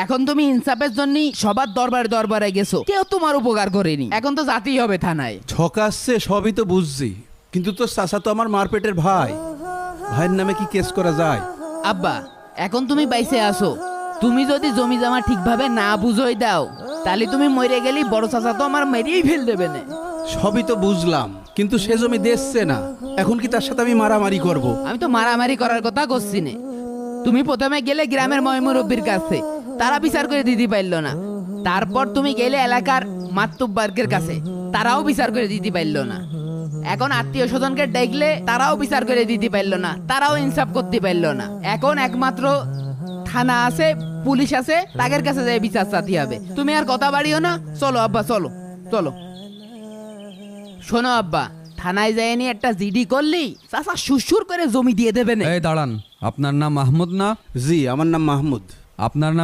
এখন তুমি ইনসাফের জন্য সবার দরবারে দরবারে গেছো, কেউ তোমার উপকার করেনি, এখন তো যাতেই হবে থানায়। ছকাচ্ছে সবই তো বুঝছি, কিন্তু তোর চাচা তো আমার মারপেটের ভাই, ভাইয়ের নামে কি কেস করা যায়? আব্বা এখন তুমি বাইসে আসো, তুমি যদি জমি জমা ঠিকভাবে না বুঝোই দাও তাহলে তুমি মরে গেলি বড় চাচা তো আমার মেরেই ফেল দেবে না। সবই তো বুঝলাম, কিন্তু সে জমি দেখছে না, এখন কি তার সাথে আমি মারামারি করব? আমি তো মারামারি করার কথা করছি না। তুমি প্রথমে গেলে গ্রামের ময়মুরব্বির কাছে, তারা বিচার করে দিতে পারলো না। তারপর তুমি গেলে এলাকার মাতুব্বার্গের কাছে, তারাও বিচার করে দিতে পারলো না। এখন আত্মীয় স্বজনকে দেখলে তারাও বিচার করে দিতে পারলো না, তারাও ইনসাফ করতে পারলো না। এখন একমাত্র থানা আছে, পুলিশ আছে, তাদের কাছে যাই বিচার চাতে হবে। তুমি আর কথা বাড়িও না, চলো আব্বা চলো চলো। শোনো আব্বা, থানায় যায় নিয়ে একটা জিডি করলি চাচা সুসুর করে জমি দিয়ে দেবে না। এই দাঁড়ান, আপনার নাম মাহমুদ না? জি, আমার নাম মাহমুদ। আপনার নামে